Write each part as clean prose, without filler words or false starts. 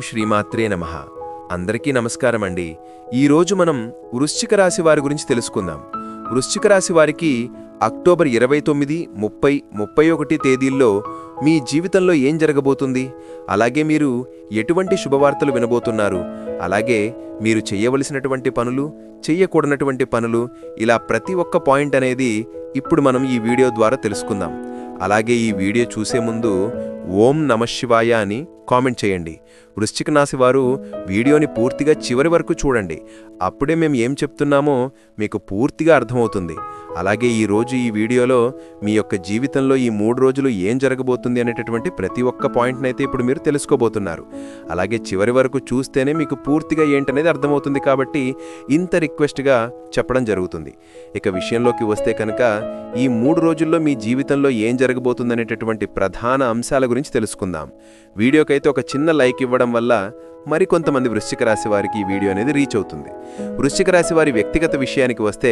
శ్రీమాత్రే నమః. అందరికీ నమస్కారమండి. ఈరోజు మనం వృశ్చిక రాశి వారి గురించి తెలుసుకుందాం. వృశ్చిక రాశి వారికి అక్టోబర్ 29, 30, 31 తేదీల్లో మీ జీవితంలో ఏం జరగబోతుంది, అలాగే మీరు ఎటువంటి శుభవార్తలు వినబోతున్నారు, అలాగే మీరు చేయవలసినటువంటి పనులు, చెయ్యకూడనటువంటి పనులు, ఇలా ప్రతి ఒక్క పాయింట్ అనేది ఇప్పుడు మనం ఈ వీడియో ద్వారా తెలుసుకుందాం. అలాగే ఈ వీడియో చూసే ముందు ఓం నమఃశివాయ అని కామెంట్ చేయండి. వృశ్చిక రాశి వారు వీడియోని పూర్తిగా చివరి వరకు చూడండి. అప్పుడే మేము ఏం చెప్తున్నామో మీకు పూర్తిగా అర్థమవుతుంది. అలాగే ఈరోజు ఈ వీడియోలో మీ యొక్క జీవితంలో ఈ 3 రోజులు ఏం జరగబోతుంది అనేటటువంటి ప్రతి ఒక్క పాయింట్నైతే ఇప్పుడు మీరు తెలుసుకోబోతున్నారు. అలాగే చివరి వరకు చూస్తేనే మీకు పూర్తిగా ఏంటనేది అర్థమవుతుంది. కాబట్టి ఇంత రిక్వెస్ట్గా చెప్పడం జరుగుతుంది. ఇక విషయంలోకి వస్తే కనుక ఈ 3 రోజుల్లో మీ జీవితంలో ఏం జరగబోతుంది అనేటటువంటి ప్రధాన అంశాల గురించి తెలుసుకుందాం. వీడియోకైతే ఒక చిన్న లైక్ ఇవ్వడం వల్ల మరికొంతమంది వృశ్చిక రాశి వారికి ఈ వీడియో అనేది రీచ్ అవుతుంది. వృశ్చిక రాశి వారి వ్యక్తిగత విషయానికి వస్తే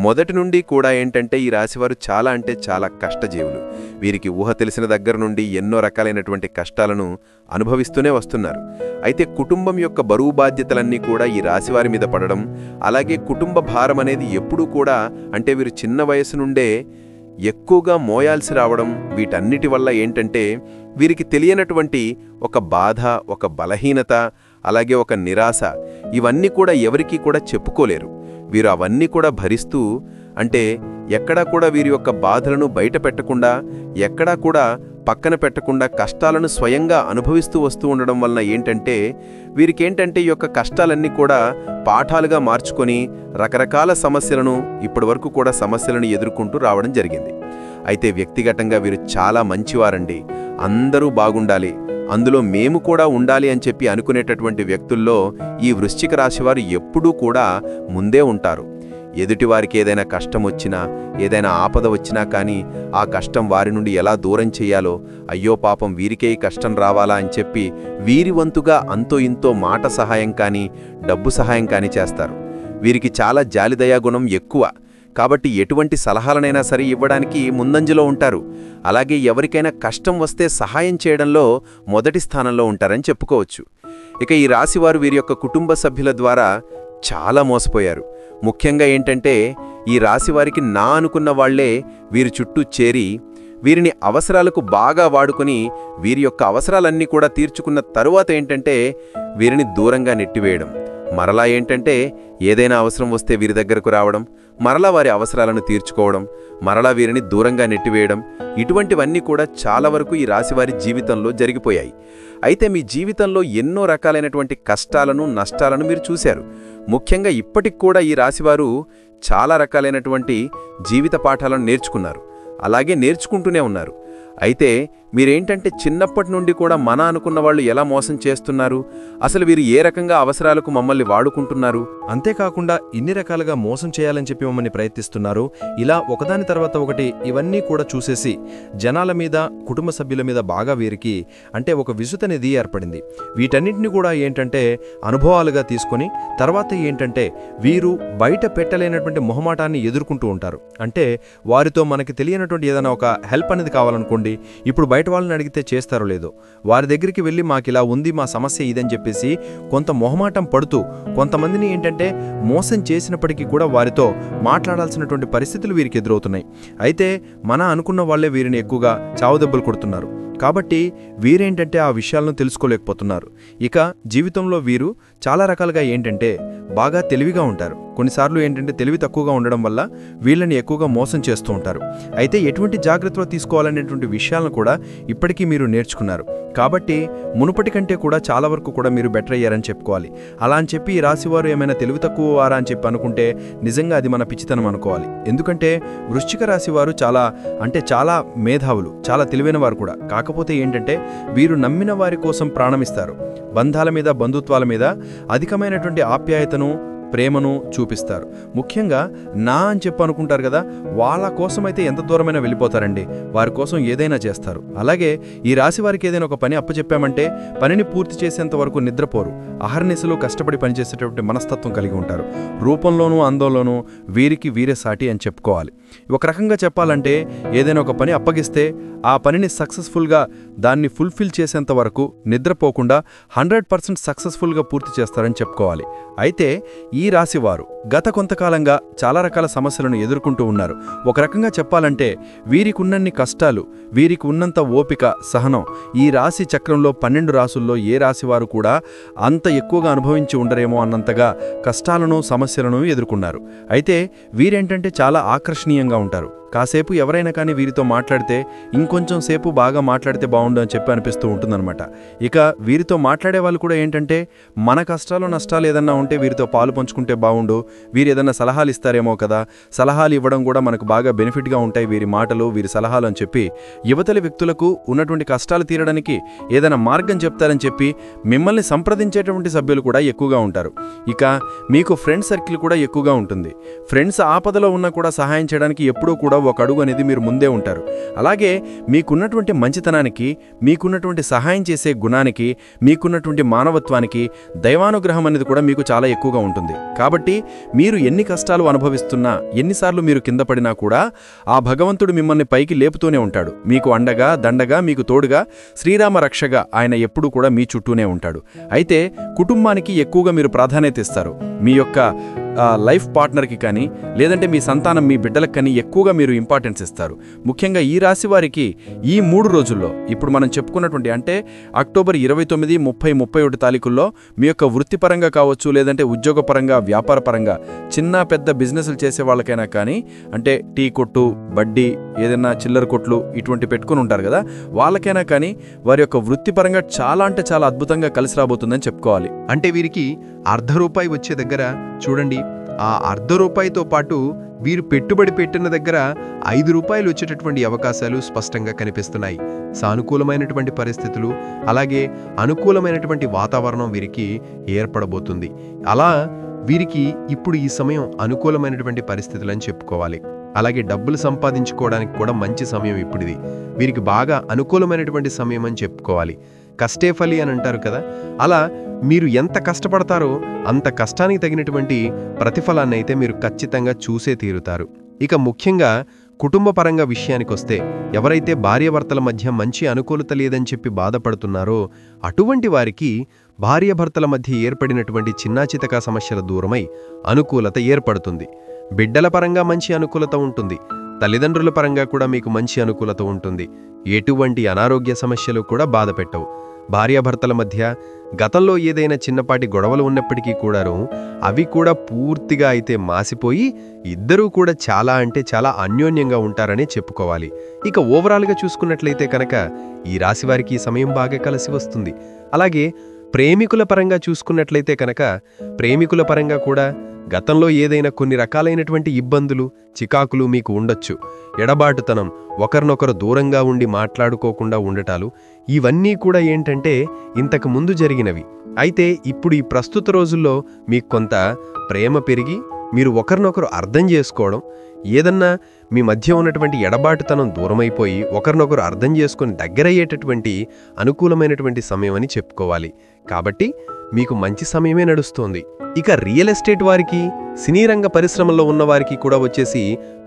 మొదటి నుండి కూడా ఏంటంటే ఈ రాశివారు చాలా అంటే చాలా కష్టజీవులు. వీరికి ఊహ తెలిసిన దగ్గర నుండి ఎన్నో రకాలైనటువంటి కష్టాలను అనుభవిస్తూనే వస్తున్నారు. అయితే కుటుంబం యొక్క బరువు బాధ్యతలన్నీ కూడా ఈ రాశివారి మీద పడడం, అలాగే కుటుంబ భారం అనేది ఎప్పుడూ కూడా అంటే వీరు చిన్న వయసు నుండే ఎక్కువగా మోయాల్సి రావడం, వీటన్నిటి వల్ల ఏంటంటే వీరికి తెలియనటువంటి ఒక బాధ, ఒక బలహీనత, అలాగే ఒక నిరాశ, ఇవన్నీ కూడా ఎవరికీ కూడా చెప్పుకోలేరు. వీరు అవన్నీ కూడా భరిస్తూ అంటే ఎక్కడా కూడా వీరి యొక్క బాధలను బయట పెట్టకుండా, ఎక్కడా కూడా పక్కన పెట్టకుండా కష్టాలను స్వయంగా అనుభవిస్తూ వస్తూ ఉండడం వలన ఏంటంటే వీరికేంటంటే ఈ యొక్క కష్టాలన్నీ కూడా పాఠాలుగా మార్చుకొని రకరకాల సమస్యలను ఇప్పటివరకు కూడా సమస్యలను ఎదుర్కొంటూ రావడం జరిగింది. అయితే వ్యక్తిగతంగా వీరు చాలా మంచివారండి. అందరూ బాగుండాలి, అందులో మేము కూడా ఉండాలి అని చెప్పి అనుకునేటటువంటి వ్యక్తుల్లో ఈ వృశ్చిక రాశివారు ఎప్పుడూ కూడా ముందే ఉంటారు. ఎదుటివారికి ఏదైనా కష్టం వచ్చినా, ఏదైనా ఆపద వచ్చినా కానీ ఆ కష్టం వారి నుండి ఎలా దూరం చెయ్యాలో, అయ్యో పాపం వీరికే ఈ కష్టం రావాలా అని చెప్పి వీరి వంతుగా అంతో ఇంతో మాట సహాయం కానీ, డబ్బు సహాయం కానీ చేస్తారు. వీరికి చాలా జాలిదయాగుణం ఎక్కువ. కాబట్టి ఎటువంటి సలహాలనైనా సరే ఇవ్వడానికి ముందంజలో ఉంటారు. అలాగే ఎవరికైనా కష్టం వస్తే సహాయం చేయడంలో మొదటి స్థానంలో ఉంటారని చెప్పుకోవచ్చు. ఇక ఈ రాశివారు వీరి యొక్క కుటుంబ సభ్యుల ద్వారా చాలా మోసపోయారు. ముఖ్యంగా ఏంటంటే ఈ రాశివారికి నా అనుకున్న వాళ్లే వీరి చుట్టూ చేరి వీరిని అవసరాలకు బాగా వాడుకొని వీరి యొక్క అవసరాలన్నీ కూడా తీర్చుకున్న తరువాత ఏంటంటే వీరిని దూరంగా నెట్టివేయడం, మరలా ఏంటంటే ఏదైనా అవసరం వస్తే వీరి దగ్గరకు రావడం, మరలా వారి అవసరాలను తీర్చుకోవడం, మరలా వీరిని దూరంగా నెట్టివేయడం, ఇటువంటివన్నీ కూడా చాలా వరకు ఈ రాశివారి జీవితంలో జరిగిపోయాయి. అయితే మీ జీవితంలో ఎన్నో రకాలైనటువంటి కష్టాలను, నష్టాలను మీరు చూశారు. ముఖ్యంగా ఇప్పటికి కూడా ఈ రాశివారు చాలా రకాలైనటువంటి జీవిత పాఠాలను నేర్చుకున్నారు, అలాగే నేర్చుకుంటూనే ఉన్నారు. అయితే మీరేంటంటే చిన్నప్పటి నుండి కూడా మన అనుకున్న వాళ్ళు ఎలా మోసం చేస్తున్నారు, అసలు వీరు ఏ రకంగా అవసరాలకు మమ్మల్ని వాడుకుంటున్నారు, అంతేకాకుండా ఇన్ని రకాలుగా మోసం చేయాలని చెప్పి మమ్మల్ని ప్రయత్నిస్తున్నారు, ఇలా ఒకదాని తర్వాత ఒకటి ఇవన్నీ కూడా చూసేసి జనాల మీద, కుటుంబ సభ్యుల మీద బాగా వీరికి అంటే ఒక విసుతనిది ఏర్పడింది. వీటన్నిటిని కూడా ఏంటంటే అనుభవాలుగా తీసుకొని తర్వాత ఏంటంటే వీరు బయట పెట్టలేనటువంటి మొహమాటాన్ని ఎదుర్కొంటూ ఉంటారు. అంటే వారితో మనకి తెలియనటువంటి ఏదైనా ఒక హెల్ప్ అనేది కావాలనుకోండి, ఇప్పుడు బయట వాళ్ళని అడిగితే చేస్తారో లేదో, వారి దగ్గరికి వెళ్ళి మాకు ఇలా ఉంది, మా సమస్య ఇదని చెప్పేసి కొంత మొహమాటం పడుతూ కొంతమందిని ఏంటంటే మోసం చేసినప్పటికీ కూడా వారితో మాట్లాడాల్సినటువంటి పరిస్థితులు వీరికి ఎదురవుతున్నాయి. అయితే మన అనుకున్న వాళ్లే వీరిని ఎక్కువగా చావుదెబ్బలు కొడుతున్నారు. కాబట్టి వీరేంటంటే ఆ విషయాలను తెలుసుకోలేకపోతున్నారు. ఇక జీవితంలో వీరు చాలా రకాలుగా ఏంటంటే బాగా తెలివిగా ఉంటారు. కొన్నిసార్లు ఏంటంటే తెలివి తక్కువగా ఉండడం వల్ల వీళ్ళని ఎక్కువగా మోసం చేస్తూ ఉంటారు. అయితే ఎటువంటి జాగ్రత్తలు తీసుకోవాలనేటువంటి విషయాలను కూడా ఇప్పటికీ మీరు నేర్చుకున్నారు. కాబట్టి మునుపటి కంటే కూడా చాలా వరకు కూడా మీరు బెటర్ అయ్యారని చెప్పుకోవాలి. అలా అని చెప్పి ఈ రాశివారు ఏమైనా తెలివి తక్కువ వారా అని చెప్పి అనుకుంటే నిజంగా అది మన పిచ్చితనం అనుకోవాలి. ఎందుకంటే వృశ్చిక రాశివారు చాలా మేధావులు, చాలా తెలివైన వారు కూడా. కాకపోతే ఏంటంటే వీరు నమ్మిన వారి కోసం ప్రాణమిస్తారు. బంధాల మీద, బంధుత్వాల మీద అధికమైనటువంటి ఆప్యాయతను, ప్రేమను చూపిస్తారు. ముఖ్యంగా నా అని చెప్పి అనుకుంటారు కదా, వాళ్ళ కోసమైతే ఎంత దూరమైనా వెళ్ళిపోతారండి. వారి కోసం ఏదైనా చేస్తారు. అలాగే ఈ రాశి వారికి ఏదైనా ఒక పని అప్పచెప్పామంటే పనిని పూర్తి చేసేంత వరకు నిద్రపోరు. అహర్నిశలు కష్టపడి పనిచేసేటటువంటి మనస్తత్వం కలిగి ఉంటారు. రూపంలోనూ, అందంలోనూ వీరికి వీరే సాటి అని చెప్పుకోవాలి. ఒక రకంగా చెప్పాలంటే ఏదైనా ఒక పని అప్పగిస్తే ఆ పనిని సక్సెస్ఫుల్గా దాన్ని ఫుల్ఫిల్ చేసేంత వరకు నిద్రపోకుండా 100% సక్సెస్ఫుల్గా పూర్తి చేస్తారని చెప్పుకోవాలి. అయితే ఈ రాశివారు గత కొంతకాలంగా చాలా రకాల సమస్యలను ఎదుర్కొంటూ ఉన్నారు. ఒక రకంగా చెప్పాలంటే వీరికి ఉన్నన్ని కష్టాలు, వీరికి ఉన్నంత ఓపిక, సహనం ఈ రాశి చక్రంలో 12 రాసుల్లో ఏ రాశివారు కూడా అంత ఎక్కువగా అనుభవించి ఉండరేమో అన్నంతగా కష్టాలను, సమస్యలను ఎదుర్కొన్నారు. అయితే వీరేంటంటే చాలా ఆకర్షణీయంగా ఉంటారు. కాసేపు ఎవరైనా కానీ వీరితో మాట్లాడితే ఇంకొంచెం సేపు బాగా మాట్లాడితే బాగుండు అని చెప్పి అనిపిస్తూ ఉంటుందన్నమాట. ఇక వీరితో మాట్లాడే వాళ్ళు కూడా ఏంటంటే మన కష్టాలు, నష్టాలు ఏదన్నా ఉంటే వీరితో పాలు పంచుకుంటే బాగుండు, వీరు ఏదన్నా సలహాలు ఇస్తారేమో కదా, సలహాలు ఇవ్వడం కూడా మనకు బాగా బెనిఫిట్గా ఉంటాయి వీరి మాటలు, వీరి సలహాలు అని చెప్పి యువతలి వ్యక్తులకు ఉన్నటువంటి కష్టాలు తీరడానికి ఏదైనా మార్గం చెప్తారని చెప్పి మిమ్మల్ని సంప్రదించేటువంటి సభ్యులు కూడా ఎక్కువగా ఉంటారు. ఇక మీకు ఫ్రెండ్ సర్కిల్ కూడా ఎక్కువగా ఉంటుంది. ఫ్రెండ్స్ ఆపదలో ఉన్నా కూడా సహాయం చేయడానికి ఎప్పుడూ కూడా ఒక అడుగు అనేది మీరు ముందే ఉంటారు. అలాగే మీకున్నటువంటి మంచితనానికి, మీకున్నటువంటి సహాయం చేసే గుణానికి, మీకున్నటువంటి మానవత్వానికి దైవానుగ్రహం అనేది కూడా మీకు చాలా ఎక్కువగా ఉంటుంది. కాబట్టి మీరు ఎన్ని కష్టాలు అనుభవిస్తున్నా, ఎన్నిసార్లు మీరు కింద పడినా కూడా ఆ భగవంతుడు మిమ్మల్ని పైకి లేపుతూనే ఉంటాడు. మీకు అండగా, దండగా, మీకు తోడుగా, శ్రీరామ రక్షగా ఆయన ఎప్పుడూ కూడా మీ చుట్టూనే ఉంటాడు. అయితే కుటుంబానికి ఎక్కువగా మీరు ప్రాధాన్యత ఇస్తారు. మీ యొక్క లైఫ్ పార్ట్నర్కి కానీ, లేదంటే మీ సంతానం, మీ బిడ్డలకు కానీ ఎక్కువగా మీరు ఇంపార్టెన్స్ ఇస్తారు. ముఖ్యంగా ఈ రాశి వారికి ఈ 3 రోజుల్లో ఇప్పుడు మనం చెప్పుకున్నటువంటి అంటే అక్టోబర్ 29, 30, 31 తారీఖుల్లో మీ యొక్క వృత్తిపరంగా కావచ్చు, లేదంటే ఉద్యోగపరంగా, వ్యాపారపరంగా చిన్న పెద్ద బిజినెస్లు చేసే వాళ్ళకైనా కానీ, అంటే టీ కొట్టు, బడ్డీ, ఏదైనా చిల్లర కొట్లు ఇటువంటి పెట్టుకుని ఉంటారు కదా, వాళ్ళకైనా కానీ వారి యొక్క వృత్తిపరంగా చాలా అంటే చాలా అద్భుతంగా కలిసి రాబోతుందని చెప్పుకోవాలి. అంటే వీరికి ₹1/2 వచ్చే దగ్గర చూడండి, ఆ ₹1/2తో పాటు వీరు పెట్టుబడి పెట్టిన దగ్గర ₹5 వచ్చేటటువంటి అవకాశాలు స్పష్టంగా కనిపిస్తున్నాయి. సానుకూలమైనటువంటి పరిస్థితులు, అలాగే అనుకూలమైనటువంటి వాతావరణం వీరికి ఏర్పడబోతుంది. అలా వీరికి ఇప్పుడు ఈ సమయం అనుకూలమైనటువంటి పరిస్థితులని చెప్పుకోవాలి. అలాగే డబ్బులు సంపాదించుకోవడానికి కూడా మంచి సమయం ఇప్పుడిది. వీరికి బాగా అనుకూలమైనటువంటి సమయం అని చెప్పుకోవాలి. కష్టే ఫలి అని అంటారు కదా, అలా మీరు ఎంత కష్టపడతారో అంత కష్టానికి తగినటువంటి ప్రతిఫలాన్ని అయితే మీరు ఖచ్చితంగా చూసే తీరుతారు. ఇక ముఖ్యంగా కుటుంబపరంగా విషయానికొస్తే, ఎవరైతే భార్యాభర్తల మధ్య మంచి అనుకూలత లేదని చెప్పి బాధపడుతున్నారో అటువంటి వారికి భార్యాభర్తల మధ్య ఏర్పడినటువంటి చిన్నాచితకా సమస్యల దూరమై అనుకూలత ఏర్పడుతుంది. బిడ్డల పరంగా మంచి అనుకూలత ఉంటుంది. తల్లిదండ్రుల పరంగా కూడా మీకు మంచి అనుకూలత ఉంటుంది. ఎటువంటి అనారోగ్య సమస్యలు కూడా బాధ పెట్టవు. భార్యాభర్తల మధ్య గతంలో ఏదైనా చిన్నపాటి గొడవలు ఉన్నప్పటికీ కూడాను అవి కూడా పూర్తిగా అయితే మాసిపోయి ఇద్దరూ కూడా చాలా అంటే చాలా అన్యోన్యంగా ఉంటారనే చెప్పుకోవాలి. ఇక ఓవరాల్గా చూసుకున్నట్లయితే కనుక ఈ రాశివారికి ఈ సమయం బాగా కలిసి వస్తుంది. అలాగే ప్రేమికుల పరంగా చూసుకున్నట్లయితే కనుక ప్రేమికుల పరంగా కూడా గతంలో ఏదైనా కొన్ని రకాలైనటువంటి ఇబ్బందులు, చికాకులు మీకు ఉండొచ్చు. ఎడబాటుతనం, ఒకరినొకరు దూరంగా ఉండి మాట్లాడుకోకుండా ఉండటాలు, ఇవన్నీ కూడా ఏంటంటే ఇంతకు ముందు జరిగినవి. అయితే ఇప్పుడు ఈ ప్రస్తుత రోజుల్లో మీకు కొంత ప్రేమ పెరిగి మీరు ఒకరినొకరు అర్థం చేసుకోవడం, ఏదన్నా మీ మధ్య ఉన్నటువంటి ఎడబాటుతనం దూరమైపోయి ఒకరినొకరు అర్థం చేసుకుని దగ్గరయ్యేటటువంటి అనుకూలమైనటువంటి సమయం అని చెప్పుకోవాలి. కాబట్టి మీకు మంచి సమయమే నడుస్తోంది. ఇక రియల్ ఎస్టేట్ వారికి, సినీ రంగ పరిశ్రమల్లో ఉన్నవారికి కూడా వచ్చేసి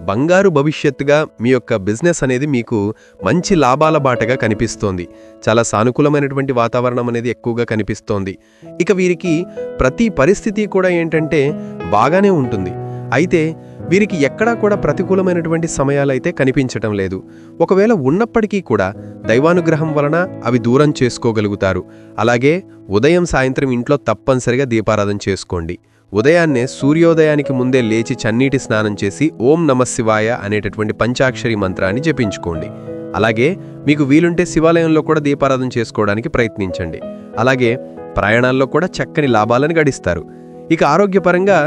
బంగారు భవిష్యత్తుగా మీ యొక్క బిజినెస్ అనేది మీకు మంచి లాభాల బాటగా కనిపిస్తోంది. చాలా సానుకూలమైనటువంటి వాతావరణం అనేది ఎక్కువగా కనిపిస్తోంది. ఇక వీరికి ప్రతి పరిస్థితి కూడా ఏంటంటే బాగానే ఉంటుంది. అయితే వీరికి ఎక్కడా కూడా ప్రతికూలమైనటువంటి సమయాలైతే కనిపించటం లేదు. ఒకవేళ ఉన్నప్పటికీ కూడా దైవానుగ్రహం వలన అవి దూరం చేసుకోగలుగుతారు. అలాగే ఉదయం సాయంత్రం ఇంట్లో తప్పనిసరిగా దీపారాధన చేసుకోండి. ఉదయాన్నే సూర్యోదయానికి ముందే లేచి చన్నీటి స్నానం చేసి ఓం నమఃశివాయ అనేటటువంటి పంచాక్షరి మంత్రాన్ని జపించుకోండి. అలాగే మీకు వీలుంటే శివాలయంలో కూడా దీపారాధన చేసుకోవడానికి ప్రయత్నించండి. అలాగే ప్రయాణాల్లో కూడా చక్కని లాభాలను గడిస్తారు. ఇక ఆరోగ్యపరంగా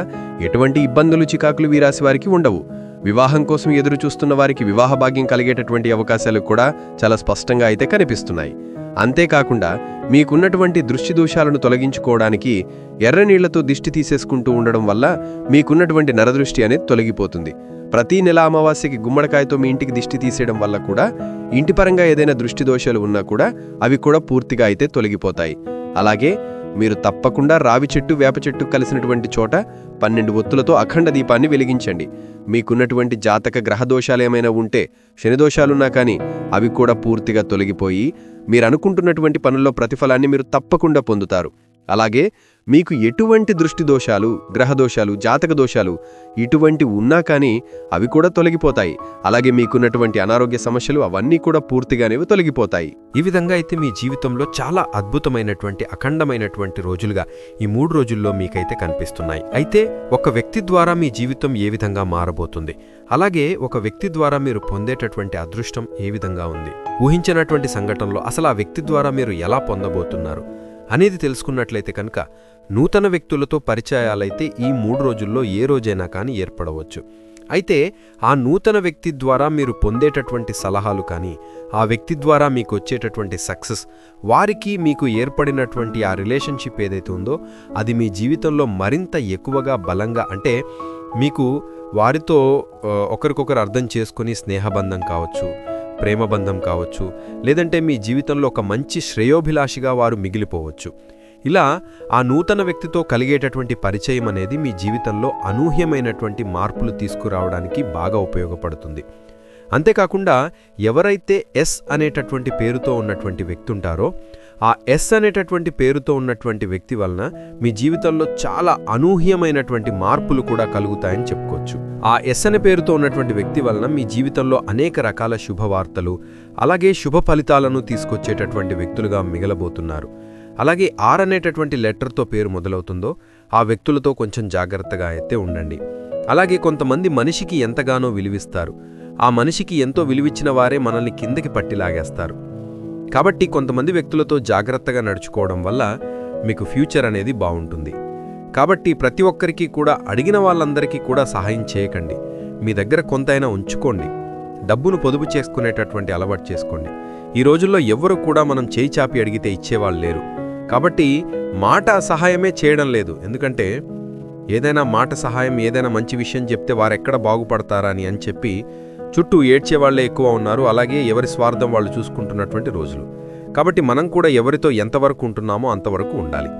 ఎటువంటి ఇబ్బందులు, చికాకులు వీరాశి వారికి ఉండవు. వివాహం కోసం ఎదురు చూస్తున్న వారికి వివాహ భాగ్యం కలిగేటటువంటి అవకాశాలు కూడా చాలా స్పష్టంగా అయితే కనిపిస్తున్నాయి. అంతేకాకుండా మీకున్నటువంటి దృష్టి దోషాలను తొలగించుకోవడానికి ఎర్ర నీళ్లతో దిష్టి తీసేసుకుంటూ ఉండడం వల్ల మీకున్నటువంటి నరదృష్టి అనేది తొలగిపోతుంది. ప్రతి నెల అమావాస్యకి గుమ్మడికాయతో మీ ఇంటికి దిష్టి తీసేయడం వల్ల కూడా ఇంటిపరంగా ఏదైనా దృష్టి దోషాలు ఉన్నా కూడా అవి కూడా పూర్తిగా అయితే తొలగిపోతాయి. అలాగే మీరు తప్పకుండా రావి చెట్టు వేప చెట్టు కలిసినటువంటి చోట 12 ఒత్తులతో అఖండ దీపాన్ని వెలిగించండి. మీకున్నటువంటి జాతక గ్రహదోషాలేమైనా ఉంటే, శనిదోషాలున్నా కానీ అవి కూడా పూర్తిగా తొలగిపోయి మీరనుకుంటున్నటువంటి పనుల్లో ప్రతిఫలాన్ని మీరు తప్పకుండా పొందుతారు. అలాగే మీకు ఎటువంటి దృష్టి దోషాలు, గ్రహదోషాలు, జాతక దోషాలు ఇటువంటి ఉన్నా కానీ అవి కూడా తొలగిపోతాయి. అలాగే మీకున్నటువంటి అనారోగ్య సమస్యలు అవన్నీ కూడా పూర్తిగానే తొలగిపోతాయి. ఈ విధంగా అయితే మీ జీవితంలో చాలా అద్భుతమైనటువంటి అఖండమైనటువంటి రోజులుగా ఈ 3 రోజుల్లో మీకైతే కనిపిస్తున్నాయి. అయితే ఒక వ్యక్తి ద్వారా మీ జీవితం ఏ విధంగా మారబోతుంది, అలాగే ఒక వ్యక్తి ద్వారా మీరు పొందేటటువంటి అదృష్టం ఏ విధంగా ఉంది, ఊహించినటువంటి సంఘటనలో అసలు ఆ వ్యక్తి ద్వారా మీరు ఎలా పొందబోతున్నారు అనేది తెలుసుకున్నట్లయితే కనుక నూతన వ్యక్తులతో పరిచయాలైతే ఈ 3 రోజుల్లో ఏ రోజైనా కానీ ఏర్పడవచ్చు. అయితే ఆ నూతన వ్యక్తి ద్వారా మీరు పొందేటటువంటి సలహాలు కానీ, ఆ వ్యక్తి ద్వారా మీకు వచ్చేటటువంటి సక్సెస్, వారికి మీకు ఏర్పడినటువంటి ఆ రిలేషన్షిప్ ఏదైతే ఉందో అది మీ జీవితంలో మరింత ఎక్కువగా బలంగా, అంటే మీకు వారితో ఒకరికొకరు అర్థం చేసుకుని స్నేహబంధం కావచ్చు, ప్రేమబంధం కావచ్చు, లేదంటే మీ జీవితంలో ఒక మంచి శ్రేయోభిలాషిగా వారు మిగిలిపోవచ్చు. ఇలా ఆ నూతన వ్యక్తితో కలిగేటటువంటి పరిచయం అనేది మీ జీవితంలో అనూహ్యమైనటువంటి మార్పులు తీసుకురావడానికి బాగా ఉపయోగపడుతుంది. అంతేకాకుండా ఎవరైతే ఎస్ అనేటటువంటి పేరుతో ఉన్నటువంటి వ్యక్తి ఉంటారో ఆ ఎస్ అనేటటువంటి పేరుతో ఉన్నటువంటి వ్యక్తి వలన మీ జీవితంలో చాలా అనూహ్యమైనటువంటి మార్పులు కూడా కలుగుతాయని చెప్పుకోవచ్చు. ఆ ఎస్ అనే పేరుతో ఉన్నటువంటి వ్యక్తి వలన మీ జీవితంలో అనేక రకాల శుభవార్తలు, అలాగే శుభ ఫలితాలను తీసుకొచ్చేటటువంటి వ్యక్తులుగా మిగలబోతున్నారు. అలాగే ఆర్ అనేటటువంటి లెటర్తో పేరు మొదలవుతుందో ఆ వ్యక్తులతో కొంచెం జాగ్రత్తగా అయితే ఉండండి. అలాగే కొంతమంది మనిషికి ఎంతగానో విలువిస్తారు, ఆ మనిషికి ఎంతో విలువిచ్చిన వారే మనల్ని కిందకి పట్టిలాగేస్తారు. కాబట్టి కొంతమంది వ్యక్తులతో జాగ్రత్తగా నడుచుకోవడం వల్ల మీకు ఫ్యూచర్ అనేది బాగుంటుంది. కాబట్టి ప్రతి ఒక్కరికి కూడా, అడిగిన వాళ్ళందరికీ కూడా సహాయం చేయకండి. మీ దగ్గర కొంతైనా ఉంచుకోండి. డబ్బును పొదుపు చేసుకునేటటువంటి అలవాటు చేసుకోండి. ఈ రోజుల్లో ఎవ్వరూ కూడా మనం చేయి చాపి అడిగితే ఇచ్చేవాళ్ళు లేరు. కాబట్టి మాట సహాయమే చేయడం లేదు. ఎందుకంటే ఏదైనా మాట సహాయం, ఏదైనా మంచి విషయం చెప్తే వారెక్కడ బాగుపడతారా అని చెప్పి చుట్టూ ఏడ్చేవాళ్లే ఎక్కువ ఉన్నారు. అలాగే ఎవరి స్వార్థం వాళ్ళు చూసుకుంటున్నటువంటి రోజులు. కాబట్టి మనం కూడా ఎవరితో ఎంతవరకు ఉంటున్నామో అంతవరకు ఉండాలి.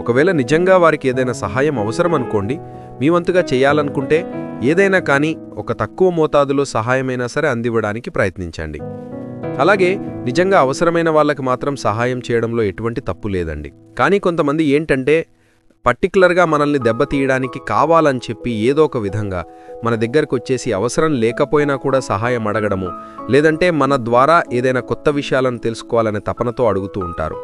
ఒకవేళ నిజంగా వారికి ఏదైనా సహాయం అవసరం అనుకోండి, మీ వంతుగా చేయాలనుకుంటే ఏదైనా కానీ ఒక తక్కువ మోతాదులో సహాయమైనా సరే అందివ్వడానికి ప్రయత్నించండి. అలాగే నిజంగా అవసరమైన వాళ్ళకి మాత్రం సహాయం చేయడంలో ఎటువంటి తప్పు లేదండి. కానీ కొంతమంది ఏంటంటే పర్టికులర్గా మనల్ని దెబ్బతీయడానికి కావాలని చెప్పి ఏదో ఒక విధంగా మన దగ్గరకు వచ్చేసి అవసరం లేకపోయినా కూడా సహాయం అడగడము, లేదంటే మన ద్వారా ఏదైనా కొత్త విషయాలను తెలుసుకోవాలనే తపనతో అడుగుతూ ఉంటారు.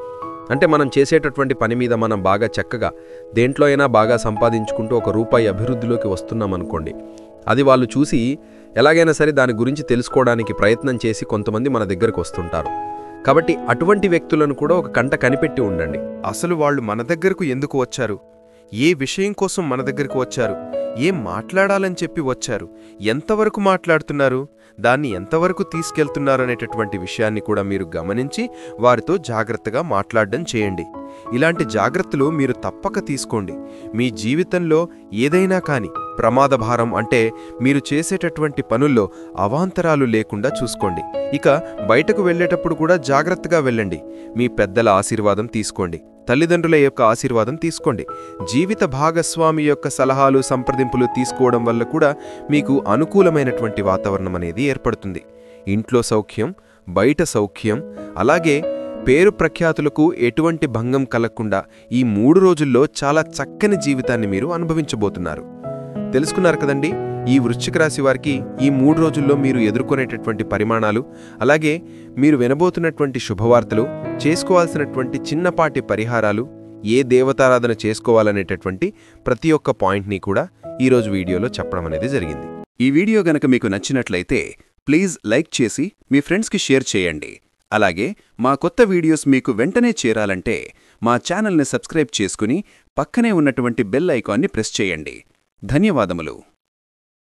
అంటే మనం చేసేటటువంటి పని మీద మనం బాగా చక్కగా దేంట్లో అయినా బాగా సంపాదించుకుంటూ ₹1 అభివృద్ధిలోకి వస్తున్నామనుకోండి, అది వాళ్ళు చూసి ఎలాగైనా సరే దాని గురించి తెలుసుకోవడానికి ప్రయత్నం చేసి కొంతమంది మన దగ్గరకు వస్తుంటారు. కాబట్టి అటువంటి వ్యక్తులను కూడా ఒక కంట కనిపెట్టి ఉండండి. అసలు వాళ్ళు మన దగ్గరకు ఎందుకు వచ్చారు, ఏ విషయం కోసం మన దగ్గరకు వచ్చారు, ఏం మాట్లాడాలని చెప్పి వచ్చారు, ఎంతవరకు మాట్లాడుతున్నారు, దాన్ని ఎంతవరకు తీసుకెళ్తున్నారు అనేటటువంటి విషయాన్ని కూడా మీరు గమనించి వారితో జాగ్రత్తగా మాట్లాడడం చేయండి. ఇలాంటి జాగ్రత్తలు మీరు తప్పక తీసుకోండి. మీ జీవితంలో ఏదైనా కానీ ప్రమాదభారం, అంటే మీరు చేసేటటువంటి పనుల్లో అవాంతరాలు లేకుండా చూసుకోండి. ఇక బయటకు వెళ్లేటప్పుడు కూడా జాగ్రత్తగా వెళ్ళండి. మీ పెద్దల ఆశీర్వాదం తీసుకోండి, తల్లిదండ్రుల యొక్క ఆశీర్వాదం తీసుకోండి. జీవిత భాగస్వామి యొక్క సలహాలు, సంప్రదింపులు తీసుకోవడం వల్ల కూడా మీకు అనుకూలమైనటువంటి వాతావరణం అనేది ఏర్పడుతుంది. ఇంట్లో సౌఖ్యం, బయట సౌఖ్యం, అలాగే పేరు ప్రఖ్యాతులకు ఎటువంటి భంగం కలగకుండా ఈ 3 రోజుల్లో చాలా చక్కని జీవితాన్ని మీరు అనుభవించబోతున్నారు. తెలుసుకున్నారు కదండి, ఈ వృశ్చిక రాశి వారికి ఈ 3 రోజుల్లో మీరు ఎదుర్కొనేటటువంటి పరిమాణాలు, అలాగే మీరు వినబోతున్నటువంటి శుభవార్తలు, చేసుకోవాల్సినటువంటి చిన్నపాటి పరిహారాలు, ఏ దేవతారాధన చేసుకోవాలనేటటువంటి ప్రతి ఒక్క పాయింట్ని కూడా ఈరోజు వీడియోలో చెప్పడం అనేది జరిగింది. ఈ వీడియో గనక మీకు నచ్చినట్లయితే ప్లీజ్ లైక్ చేసి మీ ఫ్రెండ్స్కి షేర్ చేయండి. అలాగే మా కొత్త వీడియోస్ మీకు వెంటనే చేరాలంటే మా ఛానల్ని సబ్స్క్రైబ్ చేసుకుని పక్కనే ఉన్నటువంటి బెల్ ఐకాన్ని ప్రెస్ చేయండి. ధన్యవాదములు.